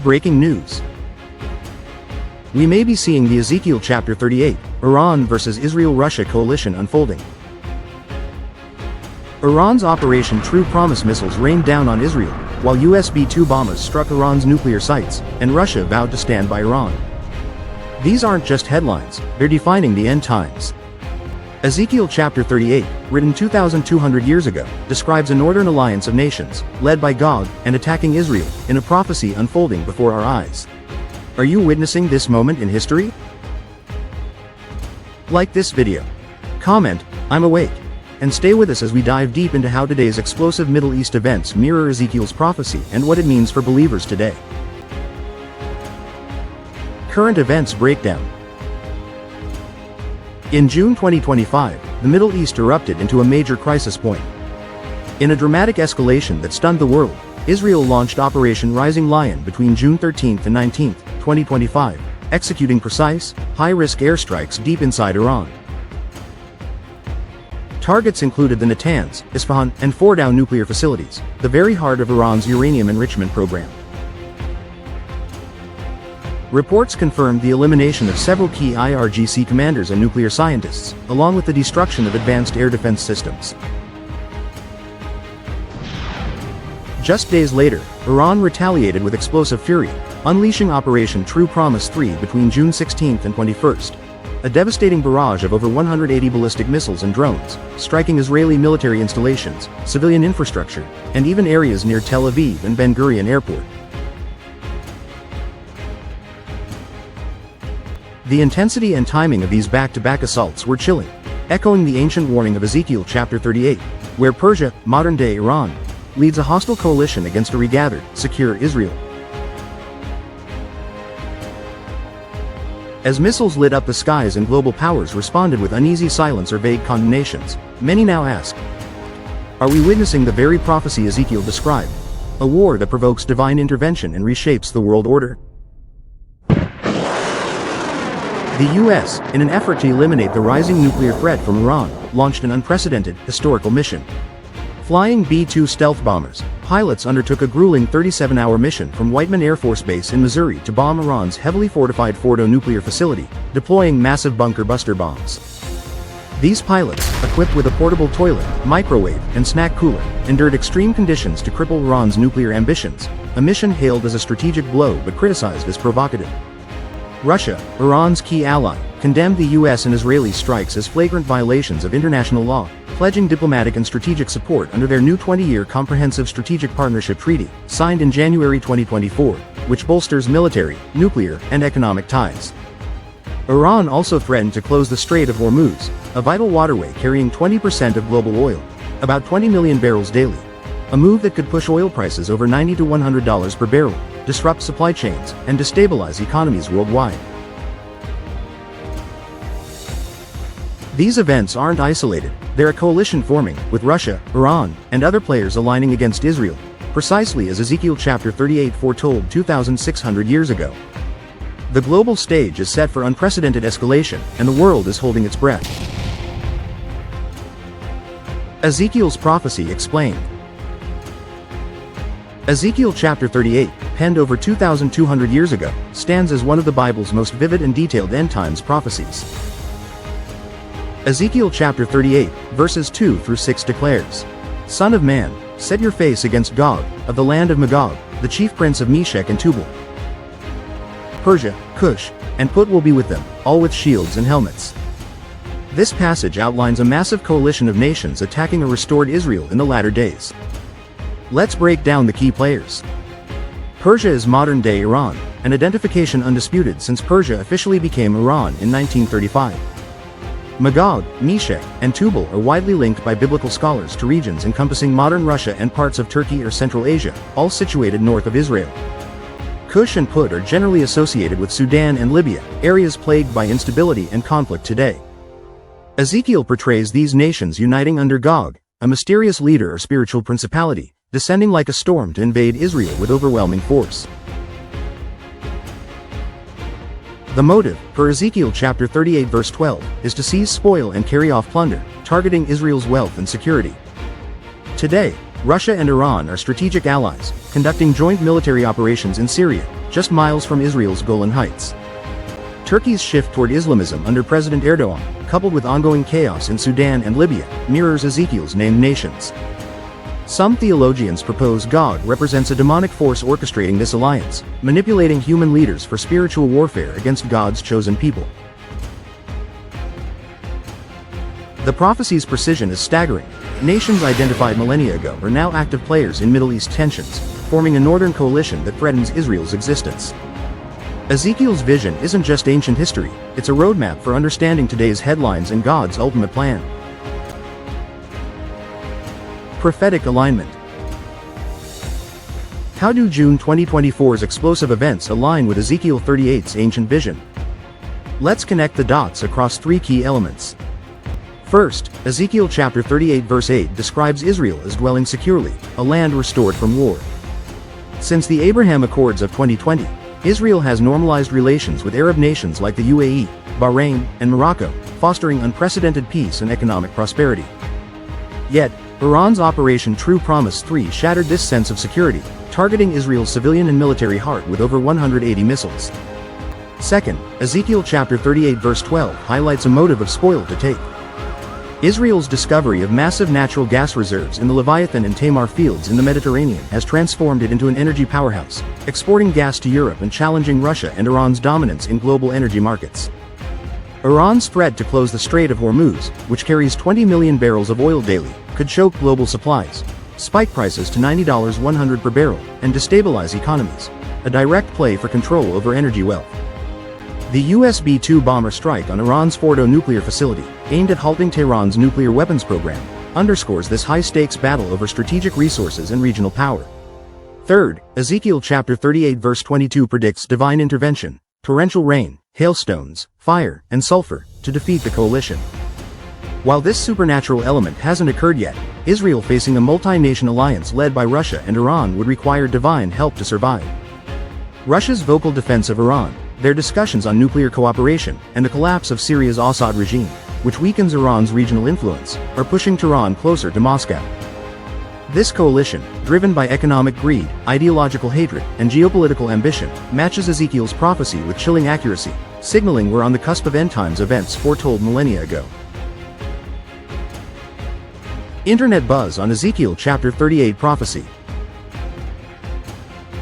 Breaking news. We may be seeing the Ezekiel chapter 38, Iran versus Israel-Russia coalition unfolding. Iran's Operation True Promise missiles rained down on Israel, while US B-2 bombers struck Iran's nuclear sites, and Russia vowed to stand by Iran. These aren't just headlines, they're defining the end times. Ezekiel chapter 38, written 2,200 years ago, describes a northern alliance of nations, led by Gog, and attacking Israel, in a prophecy unfolding before our eyes. Are you witnessing this moment in history? Like this video. Comment, "I'm awake," and stay with us as we dive deep into how today's explosive Middle East events mirror Ezekiel's prophecy and what it means for believers today. Current events breakdown. In June 2025, the Middle East erupted into a major crisis point. In a dramatic escalation that stunned the world, Israel launched Operation Rising Lion between June 13 and 19, 2025, executing precise, high-risk airstrikes deep inside Iran. Targets included the Natanz, Isfahan, and Fordow nuclear facilities, the very heart of Iran's uranium enrichment program. Reports confirmed the elimination of several key IRGC commanders and nuclear scientists, along with the destruction of advanced air defense systems. Just days later, Iran retaliated with explosive fury, unleashing Operation True Promise 3 between June 16 and 21, a devastating barrage of over 180 ballistic missiles and drones, striking Israeli military installations, civilian infrastructure, and even areas near Tel Aviv and Ben Gurion Airport. The intensity and timing of these back-to-back assaults were chilling, echoing the ancient warning of Ezekiel chapter 38, where Persia, modern-day Iran, leads a hostile coalition against a regathered, secure Israel. As missiles lit up the skies and global powers responded with uneasy silence or vague condemnations, many now ask, are we witnessing the very prophecy Ezekiel described? A war that provokes divine intervention and reshapes the world order? The US, in an effort to eliminate the rising nuclear threat from Iran, launched an unprecedented, historical mission. Flying B-2 stealth bombers, pilots undertook a grueling 37-hour mission from Whiteman Air Force Base in Missouri to bomb Iran's heavily fortified Fordow nuclear facility, deploying massive bunker buster bombs. These pilots, equipped with a portable toilet, microwave, and snack cooler, endured extreme conditions to cripple Iran's nuclear ambitions, a mission hailed as a strategic blow but criticized as provocative. Russia, Iran's key ally, condemned the US and Israeli strikes as flagrant violations of international law, pledging diplomatic and strategic support under their new 20-year Comprehensive Strategic Partnership Treaty, signed in January 2024, which bolsters military, nuclear, and economic ties. Iran also threatened to close the Strait of Hormuz, a vital waterway carrying 20% of global oil, about 20 million barrels daily, a move that could push oil prices over $90 to $100 per barrel, disrupt supply chains, and destabilize economies worldwide. These events aren't isolated, they're a coalition forming, with Russia, Iran, and other players aligning against Israel, precisely as Ezekiel chapter 38 foretold 2,600 years ago. The global stage is set for unprecedented escalation, and the world is holding its breath. Ezekiel's prophecy explained. Ezekiel chapter 38, penned over 2,200 years ago, stands as one of the Bible's most vivid and detailed end-times prophecies. Ezekiel chapter 38, verses 2 through 6 declares, "Son of man, set your face against Gog, of the land of Magog, the chief prince of Meshech and Tubal. Persia, Cush, and Put will be with them, all with shields and helmets." This passage outlines a massive coalition of nations attacking a restored Israel in the latter days. Let's break down the key players. Persia is modern-day Iran, an identification undisputed since Persia officially became Iran in 1935. Magog, Meshech, and Tubal are widely linked by biblical scholars to regions encompassing modern Russia and parts of Turkey or Central Asia, all situated north of Israel. Cush and Put are generally associated with Sudan and Libya, areas plagued by instability and conflict today. Ezekiel portrays these nations uniting under Gog, a mysterious leader or spiritual principality, descending like a storm to invade Israel with overwhelming force. The motive, for Ezekiel chapter 38 verse 12, is to seize spoil and carry off plunder, targeting Israel's wealth and security. Today, Russia and Iran are strategic allies, conducting joint military operations in Syria, just miles from Israel's Golan Heights. Turkey's shift toward Islamism under President Erdogan, coupled with ongoing chaos in Sudan and Libya, mirrors Ezekiel's named nations. Some theologians propose Gog represents a demonic force orchestrating this alliance, manipulating human leaders for spiritual warfare against God's chosen people. The prophecy's precision is staggering. Nations identified millennia ago are now active players in Middle East tensions, forming a northern coalition that threatens Israel's existence. Ezekiel's vision isn't just ancient history, it's a roadmap for understanding today's headlines and God's ultimate plan. Prophetic Alignment. How do June 2024's explosive events align with Ezekiel 38's ancient vision? Let's connect the dots across three key elements. First, Ezekiel chapter 38 verse 8 describes Israel as dwelling securely, a land restored from war. Since the Abraham Accords of 2020, Israel has normalized relations with Arab nations like the UAE, Bahrain, and Morocco, fostering unprecedented peace and economic prosperity. Yet, Iran's Operation True Promise 3 shattered this sense of security, targeting Israel's civilian and military heart with over 180 missiles. Second, Ezekiel chapter 38 verse 12 highlights a motive of spoil to take. Israel's discovery of massive natural gas reserves in the Leviathan and Tamar fields in the Mediterranean has transformed it into an energy powerhouse, exporting gas to Europe and challenging Russia and Iran's dominance in global energy markets. Iran's threat to close the Strait of Hormuz, which carries 20 million barrels of oil daily, could choke global supplies, spike prices to $90.100 per barrel, and destabilize economies, a direct play for control over energy wealth. The US B-2 bomber strike on Iran's Fordow nuclear facility, aimed at halting Tehran's nuclear weapons program, underscores this high-stakes battle over strategic resources and regional power. Third, Ezekiel chapter 38 verse 22 predicts divine intervention, torrential rain, hailstones, fire, and sulfur, to defeat the coalition. While this supernatural element hasn't occurred yet, Israel facing a multi-nation alliance led by Russia and Iran would require divine help to survive. Russia's vocal defense of Iran, their discussions on nuclear cooperation, and the collapse of Syria's Assad regime, which weakens Iran's regional influence, are pushing Tehran closer to Moscow. This coalition, driven by economic greed, ideological hatred, and geopolitical ambition, matches Ezekiel's prophecy with chilling accuracy, signaling we're on the cusp of end-times events foretold millennia ago. Internet buzz on Ezekiel chapter 38 prophecy.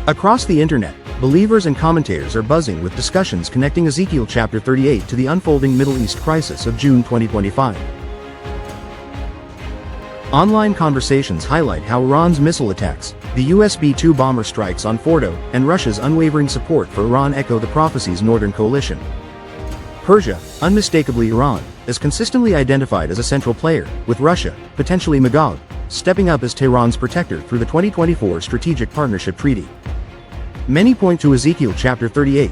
Across the internet, believers and commentators are buzzing with discussions connecting Ezekiel chapter 38 to the unfolding Middle East crisis of June 2025. Online conversations highlight how Iran's missile attacks, the US B-2 bomber strikes on Fordow, and Russia's unwavering support for Iran echo the prophecy's northern coalition. Persia, unmistakably Iran, is consistently identified as a central player, with Russia, potentially Magog, stepping up as Tehran's protector through the 2024 Strategic Partnership Treaty. Many point to Ezekiel chapter 38,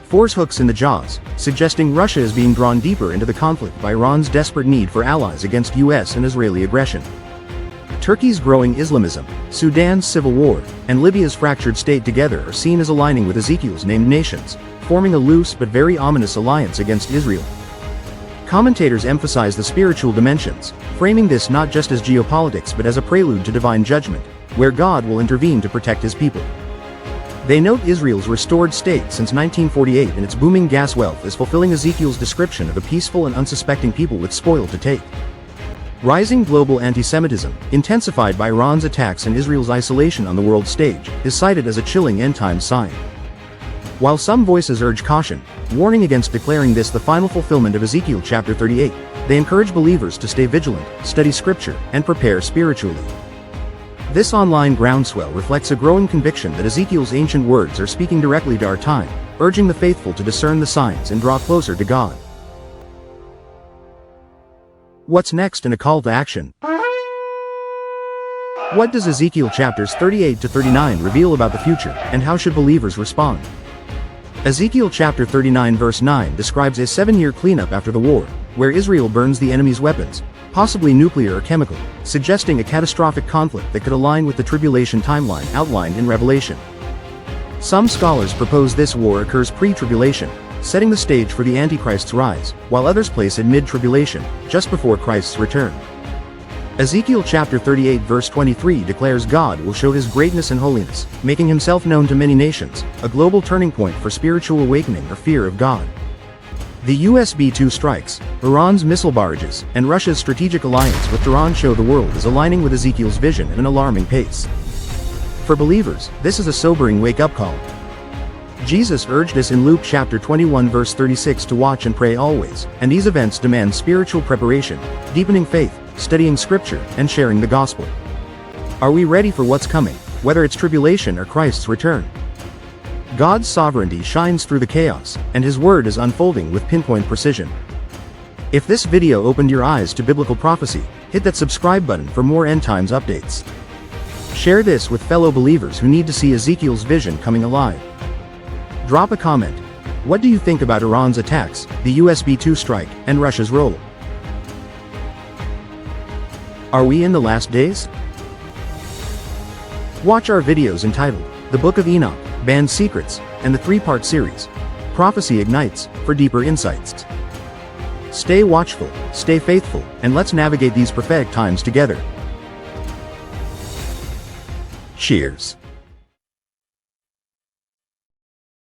force hooks in the jaws, suggesting Russia is being drawn deeper into the conflict by Iran's desperate need for allies against US and Israeli aggression. Turkey's growing Islamism, Sudan's civil war, and Libya's fractured state together are seen as aligning with Ezekiel's named nations, forming a loose but very ominous alliance against Israel. Commentators emphasize the spiritual dimensions, framing this not just as geopolitics but as a prelude to divine judgment, where God will intervene to protect his people. They note Israel's restored state since 1948 and its booming gas wealth is fulfilling Ezekiel's description of a peaceful and unsuspecting people with spoil to take. Rising global anti-Semitism, intensified by Iran's attacks and Israel's isolation on the world stage, is cited as a chilling end-times sign. While some voices urge caution, warning against declaring this the final fulfillment of Ezekiel chapter 38, they encourage believers to stay vigilant, study scripture, and prepare spiritually. This online groundswell reflects a growing conviction that Ezekiel's ancient words are speaking directly to our time, urging the faithful to discern the signs and draw closer to God. What's next in a call to action? What does Ezekiel chapters 38 to 39 reveal about the future, and how should believers respond? Ezekiel chapter 39 verse 9 describes a 7-year cleanup after the war, where Israel burns the enemy's weapons, possibly nuclear or chemical, suggesting a catastrophic conflict that could align with the tribulation timeline outlined in Revelation. Some scholars propose this war occurs pre-tribulation, setting the stage for the Antichrist's rise, while others place it mid-tribulation, just before Christ's return. Ezekiel chapter 38 verse 23 declares God will show his greatness and holiness, making himself known to many nations, a global turning point for spiritual awakening or fear of God. The US B-2 strikes, Iran's missile barrages, and Russia's strategic alliance with Tehran show the world is aligning with Ezekiel's vision at an alarming pace. For believers, this is a sobering wake-up call. Jesus urged us in Luke chapter 21 verse 36 to watch and pray always, and these events demand spiritual preparation, deepening faith, studying scripture, and sharing the gospel. Are we ready for what's coming, whether it's tribulation or Christ's return? God's sovereignty shines through the chaos, and his word is unfolding with pinpoint precision. If this video opened your eyes to biblical prophecy, hit that subscribe button for more end times updates. Share this with fellow believers who need to see Ezekiel's vision coming alive. Drop a comment. What do you think about Iran's attacks, the US B-2 strike, and Russia's role? Are we in the last days? Watch our videos entitled, The Book of Enoch, Banned Secrets, and the 3-part series, Prophecy Ignites, for deeper insights. Stay watchful, stay faithful, and let's navigate these prophetic times together. Cheers.